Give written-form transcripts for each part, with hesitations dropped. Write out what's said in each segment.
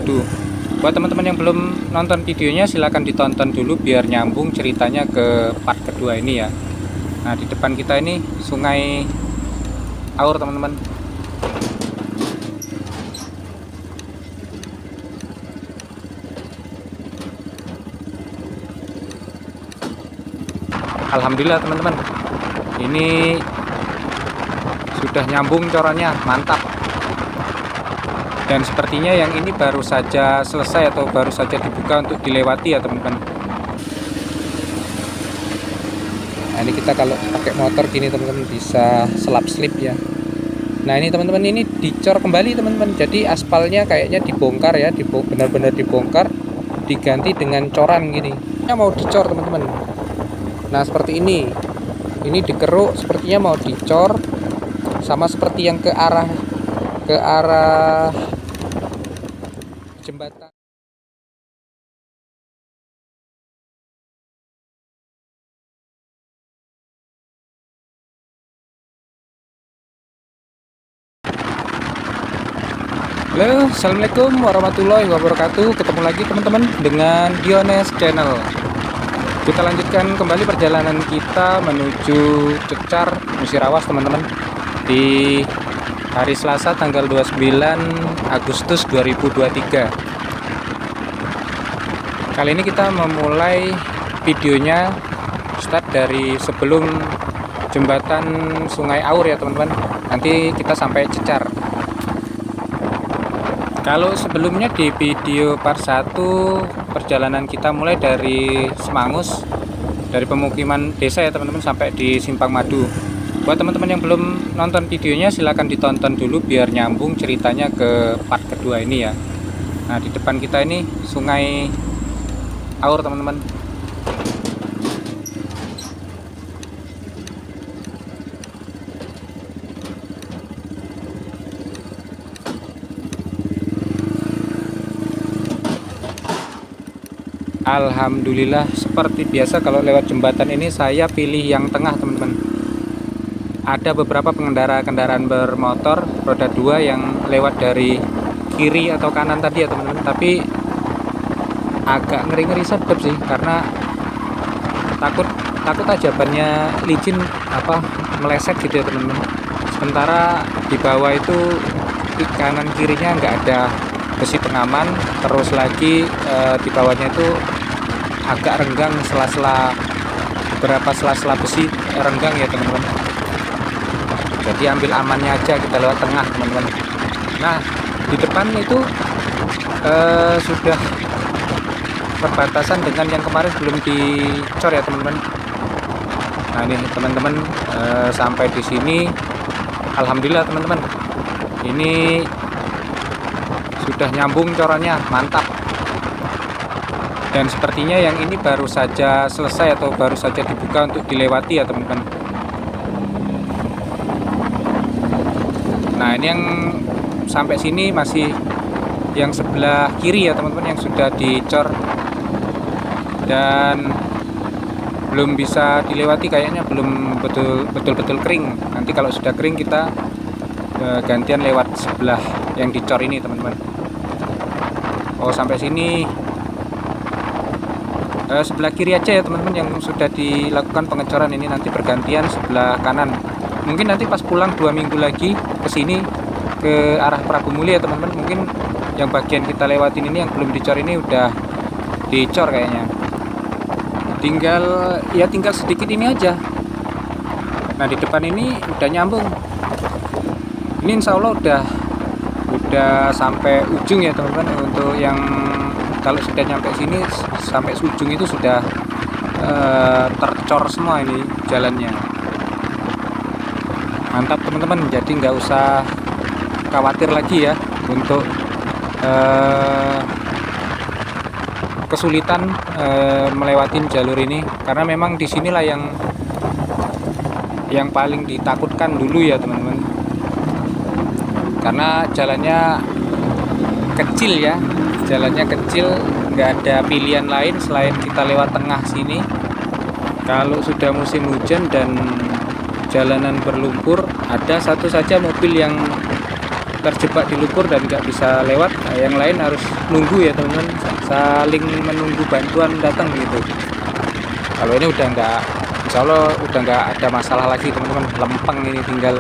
Madu. Buat teman-teman yang belum nonton videonya, silahkan ditonton dulu biar nyambung ceritanya ke part kedua ini ya. Nah, di depan kita ini Sungai Aur teman-teman. Alhamdulillah teman-teman, ini sudah nyambung corannya, mantap. Dan sepertinya yang ini baru saja selesai atau baru saja dibuka untuk dilewati ya teman-teman. Nah, ini kita kalau pakai motor gini teman-teman bisa selap slip ya. Nah, ini teman-teman, ini dicor kembali teman-teman. Jadi aspalnya kayaknya dibongkar ya, benar-benar dibongkar, diganti dengan coran gini. Ini mau dicor teman-teman. Nah, seperti ini dikeruk, sepertinya mau dicor, sama seperti yang ke arah jembatan. Halo, assalamualaikum warahmatullahi wabarakatuh. Ketemu lagi teman-teman dengan Diones Channel. Kita lanjutkan kembali perjalanan kita menuju Cecar Musirawas teman-teman, di hari Selasa tanggal 29 Agustus 2023. Kali ini kita memulai videonya start dari sebelum jembatan Sungai Aur ya teman-teman. Nanti kita sampai Cecar. Kalau sebelumnya di video part 1 perjalanan kita mulai dari Semangus, dari pemukiman desa ya teman-teman, sampai di Simpang Madu. Buat teman-teman yang belum nonton videonya, silahkan ditonton dulu biar nyambung ceritanya ke part kedua ini ya. Nah, di depan kita ini Sungai Aur teman-teman. Alhamdulillah, seperti biasa kalau lewat jembatan ini saya pilih yang tengah teman-teman. Ada beberapa pengendara kendaraan bermotor roda 2 yang lewat dari kiri atau kanan tadi ya teman-teman, tapi agak ngeri-ngeri sedep sih, karena takut aja bannya licin meleset gitu ya teman-teman. Sementara di bawah itu di kanan kirinya nggak ada besi pengaman, terus lagi di bawahnya itu agak renggang, beberapa sela-sela besi renggang ya teman-teman. Jadi ambil amannya aja, kita lewat tengah teman-teman. Nah, di depan itu sudah perbatasan dengan yang kemarin belum dicor ya teman-teman. Nah, ini teman-teman, sampai di sini alhamdulillah teman-teman, ini sudah nyambung corannya, mantap. Dan sepertinya yang ini baru saja selesai atau baru saja dibuka untuk dilewati ya teman-teman. Nah, ini yang sampai sini masih yang sebelah kiri ya teman-teman, yang sudah dicor dan belum bisa dilewati, kayaknya belum betul-betul kering. Nanti kalau sudah kering kita gantian lewat sebelah yang dicor ini teman-teman. Oh, sampai sini sebelah kiri aja ya teman-teman yang sudah dilakukan pengecoran ini, nanti bergantian sebelah kanan. Mungkin nanti pas pulang 2 minggu lagi ke sini ke arah Prabu Muli ya teman-teman, mungkin yang bagian kita lewatin ini yang belum dicor ini udah dicor kayaknya. Tinggal sedikit ini aja. Nah, di depan ini udah nyambung. Ini insya Allah udah sampai ujung ya teman-teman. Untuk yang kalau sudah nyampe sini sampai ujung itu sudah tercor semua ini jalannya. Mantap teman-teman, jadi nggak usah khawatir lagi ya untuk kesulitan melewatin jalur ini, karena memang disinilah yang paling ditakutkan dulu ya teman-teman, karena jalannya kecil, nggak ada pilihan lain selain kita lewat tengah sini. Kalau sudah musim hujan dan jalanan berlumpur, ada satu saja mobil yang terjebak di lumpur dan nggak bisa lewat. Nah, yang lain harus nunggu ya teman-teman, saling menunggu bantuan datang gitu. Kalau ini udah nggak, insya Allah udah nggak ada masalah lagi teman-teman, lempeng ini, tinggal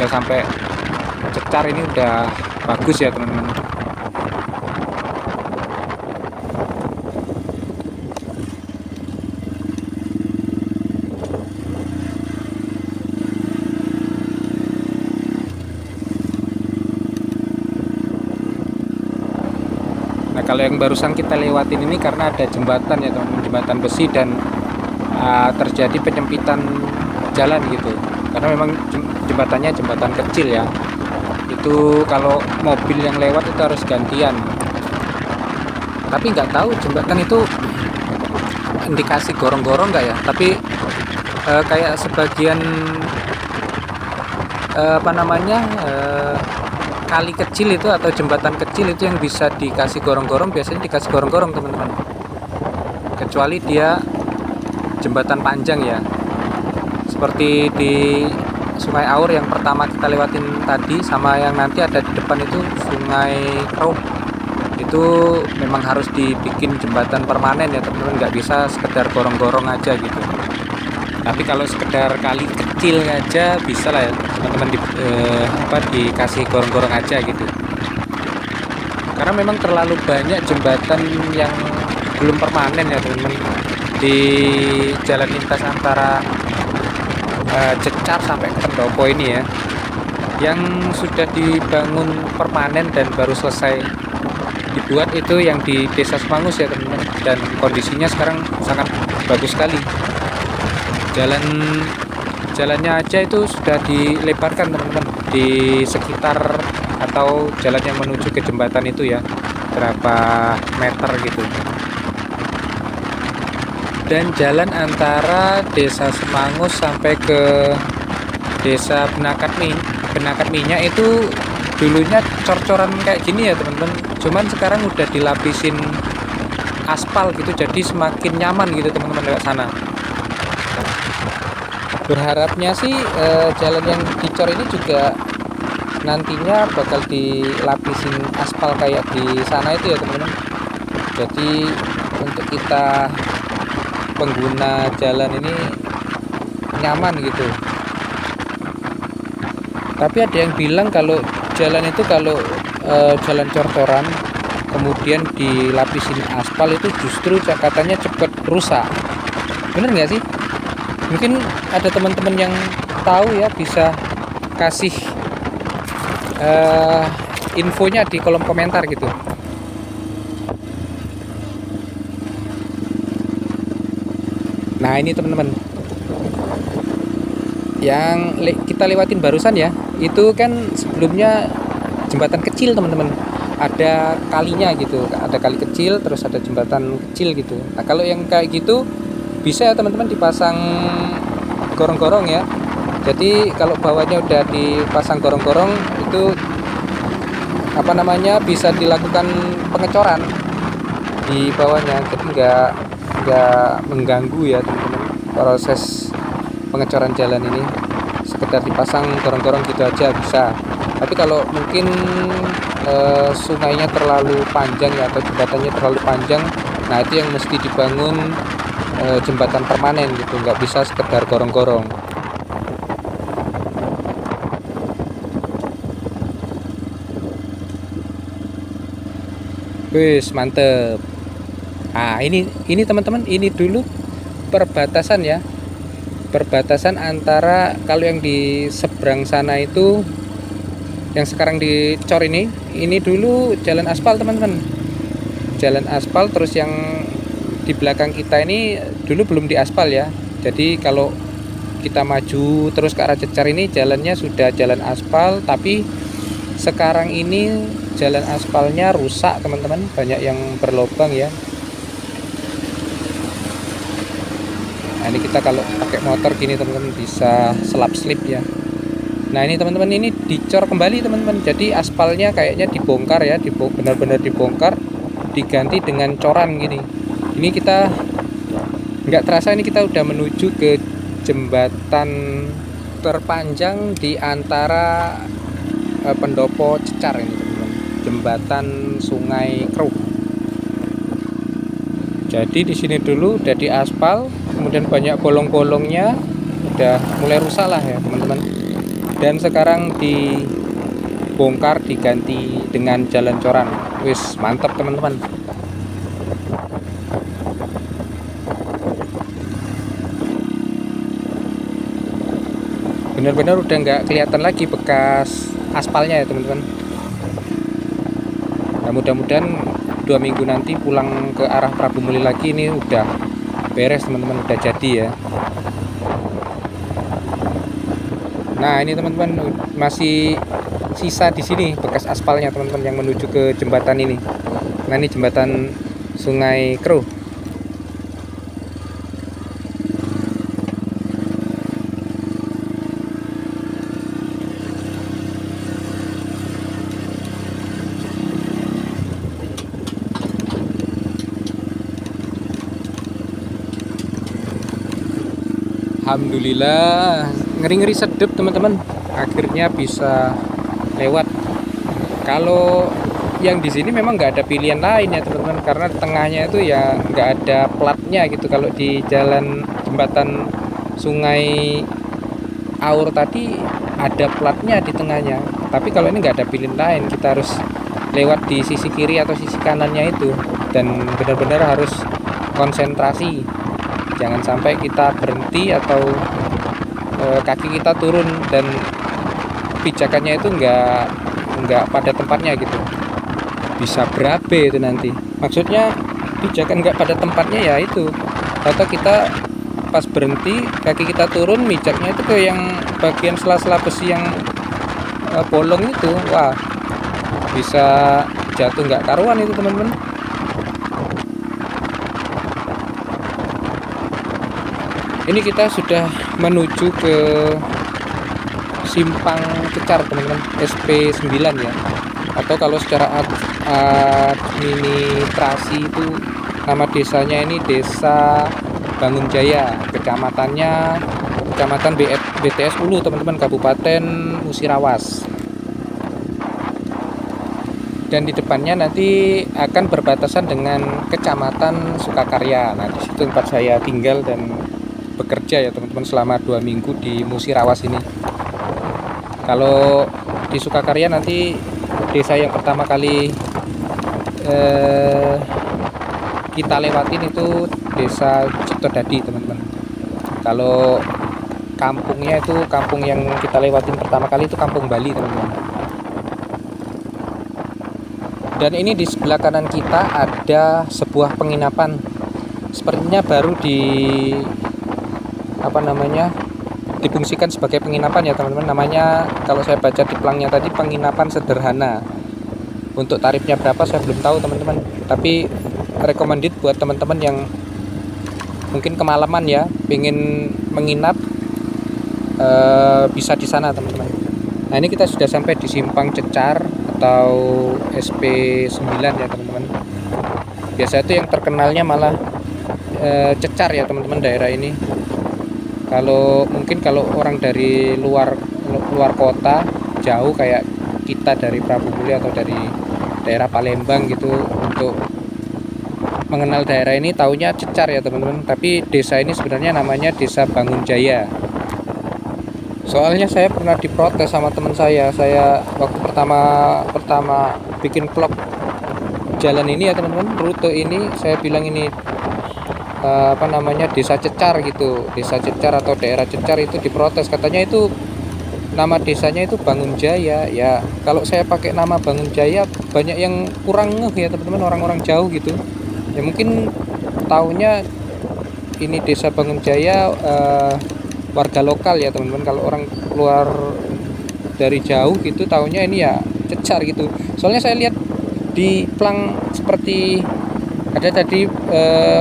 sampai cecar ini udah bagus ya teman-teman. Nah kalau yang barusan kita lewatin ini karena ada jembatan ya teman-teman, jembatan besi, dan terjadi penyempitan jalan gitu, karena memang jembatannya jembatan kecil ya. Itu kalau mobil yang lewat itu harus gantian. Tapi nggak tahu jembatan itu indikasi gorong-gorong nggak ya, tapi kayak sebagian kali kecil itu atau jembatan kecil itu yang bisa dikasih gorong-gorong, biasanya dikasih gorong-gorong teman-teman, kecuali dia jembatan panjang ya, seperti di Sungai Aur yang pertama kita lewatin tadi, sama yang nanti ada di depan itu Sungai Krup. Itu memang harus dibikin jembatan permanen ya teman-teman, nggak bisa sekedar gorong-gorong aja gitu. Tapi kalau sekedar kali kecil aja bisa lah ya teman-teman, dikasih gorong-gorong aja gitu. Karena memang terlalu banyak jembatan yang belum permanen ya teman-teman di jalan lintas antara Cecar sampai ke Pendopo ini ya, yang sudah dibangun permanen dan baru selesai dibuat itu yang di Desa Semangus ya teman-teman, dan kondisinya sekarang sangat bagus sekali. Jalannya aja itu sudah dilebarkan teman-teman, di sekitar atau jalan yang menuju ke jembatan itu ya, berapa meter gitu. Dan jalan antara Desa Semangus sampai ke Desa Benakat Minyak itu dulunya cor-coran kayak gini ya teman-teman, cuman sekarang udah dilapisin aspal gitu, jadi semakin nyaman gitu teman-teman lewat sana. Berharapnya sih jalan yang dicor ini juga nantinya bakal dilapisin aspal kayak di sana itu ya teman-teman, jadi untuk kita pengguna jalan ini nyaman gitu. Tapi ada yang bilang kalau jalan itu jalan cor-coran kemudian dilapisin aspal itu justru katanya cepet rusak. Bener nggak sih? Mungkin ada teman-teman yang tahu ya, bisa kasih infonya di kolom komentar gitu. Nah ini teman-teman yang kita lewatin barusan ya, itu kan sebelumnya jembatan kecil teman-teman, ada kalinya gitu, ada kali kecil terus ada jembatan kecil gitu. Nah kalau yang kayak gitu bisa ya teman-teman dipasang gorong-gorong ya. Jadi kalau bawahnya udah dipasang gorong-gorong itu bisa dilakukan pengecoran di bawahnya, jadi nggak mengganggu ya teman-teman proses pengecoran jalan ini. Sekedar dipasang gorong-gorong gitu aja bisa. Tapi kalau mungkin sungainya terlalu panjang ya, atau jembatannya terlalu panjang, nah itu yang mesti dibangun jembatan permanen gitu, nggak bisa sekedar gorong-gorong. Wis mantep. Nah ini teman-teman, ini dulu perbatasan ya, perbatasan antara, kalau yang di seberang sana itu yang sekarang dicor ini dulu jalan aspal teman-teman, jalan aspal. Terus yang di belakang kita ini dulu belum diaspal ya, jadi kalau kita maju terus ke arah Cecar ini jalannya sudah jalan aspal, tapi sekarang ini jalan aspalnya rusak teman-teman, banyak yang berlobang ya. Nah ini kita kalau pakai motor gini teman-teman bisa selap-slip ya. Nah ini teman-teman, ini dicor kembali teman-teman, jadi aspalnya kayaknya dibongkar ya, benar-benar dibongkar, diganti dengan coran gini. Ini kita nggak terasa ini kita udah menuju ke jembatan terpanjang di antara pendopo cecar ini teman-teman, jembatan Sungai Kruh. Jadi di sini dulu udah diaspal, kemudian banyak bolong-bolongnya, udah mulai rusak lah ya teman-teman. Dan sekarang dibongkar, diganti dengan jalan coran. Wis mantap teman-teman. Benar-benar udah nggak kelihatan lagi bekas aspalnya ya teman-teman. Nah, mudah-mudahan 2 minggu nanti pulang ke arah Prabu Muli lagi ini udah beres teman-teman, udah jadi ya. Nah ini teman-teman masih sisa di sini bekas aspalnya teman-teman yang menuju ke jembatan ini. Nah ini jembatan Sungai Kruh. Alhamdulillah, ngeri-ngeri sedep teman-teman, akhirnya bisa lewat. Kalau yang di sini memang nggak ada pilihan lain ya teman-teman, karena tengahnya itu ya nggak ada platnya gitu. Kalau di jalan jembatan Sungai Aur tadi ada platnya di tengahnya, tapi kalau ini nggak ada pilihan lain, kita harus lewat di sisi kiri atau sisi kanannya itu, dan benar-benar harus konsentrasi. Jangan sampai kita berhenti atau kaki kita turun dan pijakannya itu nggak pada tempatnya gitu, bisa berabe itu nanti. Maksudnya pijakan nggak pada tempatnya ya itu, atau kita pas berhenti kaki kita turun, mijaknya itu ke yang bagian sela-sela besi yang bolong itu, wah bisa jatuh nggak karuan itu teman-teman. Ini kita sudah menuju ke Simpang Cecar teman-teman, SP9 ya, atau kalau secara administrasi itu nama desanya ini Desa Bangunjaya, Kecamatan BTS Ulu teman-teman, Kabupaten Musirawas. Dan di depannya nanti akan berbatasan dengan Kecamatan Sukakarya. Nah, di situ tempat saya tinggal dan bekerja ya teman-teman selama 2 minggu di Musirawas ini. Kalau di Sukakarya nanti desa yang pertama kali kita lewatin itu Desa Ciptodadi teman-teman. Kalau kampungnya itu, kampung yang kita lewatin pertama kali itu Kampung Bali teman-teman. Dan ini di sebelah kanan kita ada sebuah penginapan, sepertinya baru difungsikan sebagai penginapan ya teman-teman. Namanya kalau saya baca di pelangnya tadi penginapan sederhana. Untuk tarifnya berapa saya belum tahu teman-teman, tapi recommended buat teman-teman yang mungkin kemalaman ya, pengen menginap, bisa di sana teman-teman. Nah ini kita sudah sampai di Simpang Cecar atau SP9 ya teman-teman. Biasa itu yang terkenalnya malah Cecar ya teman-teman daerah ini. Kalau orang dari luar kota jauh kayak kita dari Prabu Muli atau dari daerah Palembang gitu, untuk mengenal daerah ini taunya Cecar ya teman-teman. Tapi desa ini sebenarnya namanya Desa Bangunjaya. Soalnya saya pernah diprotes sama teman saya waktu pertama bikin vlog jalan ini ya teman-teman, rute ini saya bilang ini Desa Cecar gitu, Desa Cecar atau daerah Cecar, itu diprotes, katanya itu nama desanya itu Bangunjaya. Ya kalau saya pakai nama Bangunjaya banyak yang kurang ngeh ya teman-teman, orang-orang jauh gitu ya, mungkin taunya ini Desa Bangunjaya warga lokal ya teman-teman. Kalau orang keluar dari jauh gitu taunya ini ya Cecar gitu. Soalnya saya lihat di plang seperti ada tadi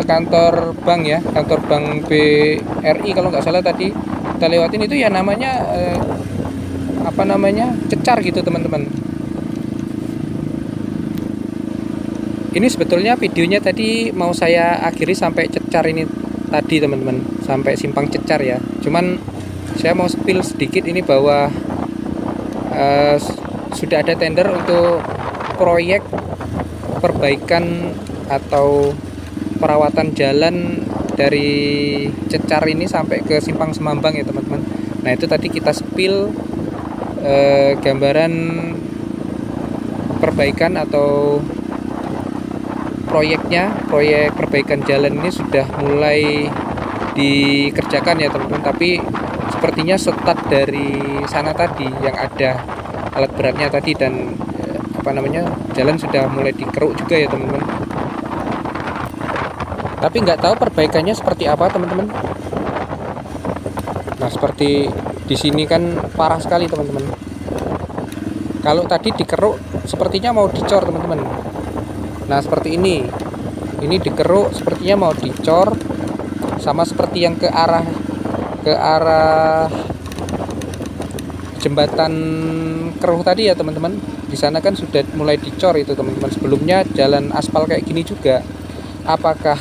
kantor bank ya, kantor bank BRI kalau nggak salah tadi kita lewatin itu ya, namanya Cecar gitu teman-teman. Ini sebetulnya videonya tadi mau saya akhiri sampai Cecar ini tadi teman-teman, sampai Simpang Cecar ya. Cuman saya mau spill sedikit ini bahwa sudah ada tender untuk proyek perbaikan atau perawatan jalan dari Cecar ini sampai ke Simpang Semambang ya teman-teman. Nah itu tadi kita spill gambaran perbaikan atau proyeknya. Proyek perbaikan jalan ini sudah mulai dikerjakan ya teman-teman, tapi sepertinya start dari sana tadi yang ada alat beratnya tadi, dan jalan sudah mulai dikeruk juga ya teman-teman. Tapi nggak tahu perbaikannya seperti apa teman-teman. Nah seperti di sini kan parah sekali teman-teman. Kalau tadi dikeruk sepertinya mau dicor teman-teman. Nah seperti ini dikeruk sepertinya mau dicor, sama seperti yang ke arah jembatan keruh tadi ya teman-teman. Di sana kan sudah mulai dicor itu teman-teman. Sebelumnya jalan aspal kayak gini juga. Apakah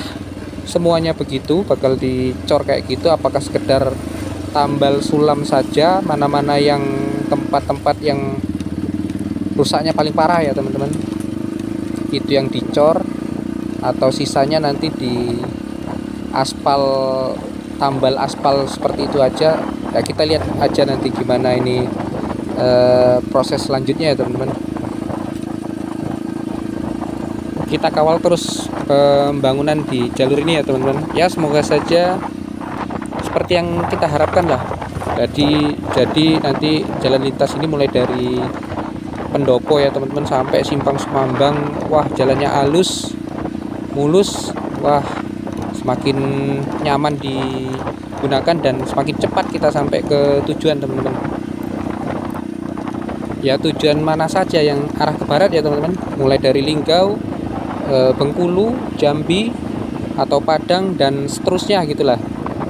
semuanya begitu bakal dicor kayak gitu? Apakah sekedar tambal sulam saja, mana-mana yang tempat-tempat yang rusaknya paling parah ya teman-teman, itu yang dicor, atau sisanya nanti di aspal, tambal aspal seperti itu aja ya. Kita lihat aja nanti gimana ini proses selanjutnya ya teman-teman. Kita kawal terus pembangunan di jalur ini ya teman-teman ya. Semoga saja seperti yang kita harapkan lah. Jadi nanti jalan lintas ini mulai dari Pendopo ya teman-teman sampai Simpang Semambang. Wah jalannya halus, mulus, wah semakin nyaman digunakan dan semakin cepat kita sampai ke tujuan teman-teman. Ya tujuan mana saja yang arah ke barat ya teman-teman, mulai dari Linggau, Bengkulu, Jambi atau Padang dan seterusnya gitulah,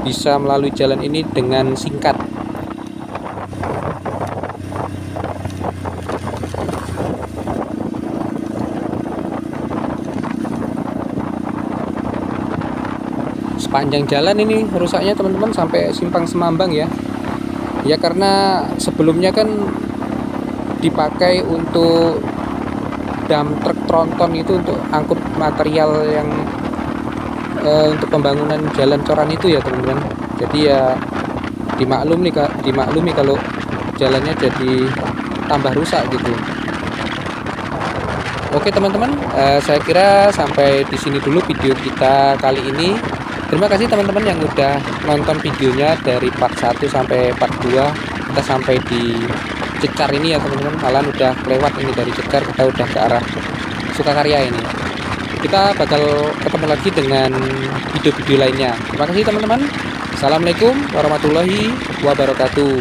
bisa melalui jalan ini dengan singkat. Sepanjang jalan ini rusaknya teman-teman sampai Simpang Semambang ya. Ya karena sebelumnya kan dipakai untuk dump truk tronton itu untuk angkut material yang untuk pembangunan jalan coran itu ya teman-teman. Jadi ya dimaklumi kalau jalannya jadi tambah rusak gitu. Oke teman-teman, saya kira sampai di sini dulu video kita kali ini. Terima kasih teman-teman yang udah nonton videonya dari part 1 sampai part 2. Kita sampai di Cecar ini ya teman-teman. Malah udah lewat ini dari Cecar, kita udah ke arah Sukakarya ini. Kita bakal ketemu lagi dengan video-video lainnya. Terima kasih teman-teman. Assalamualaikum warahmatullahi wabarakatuh.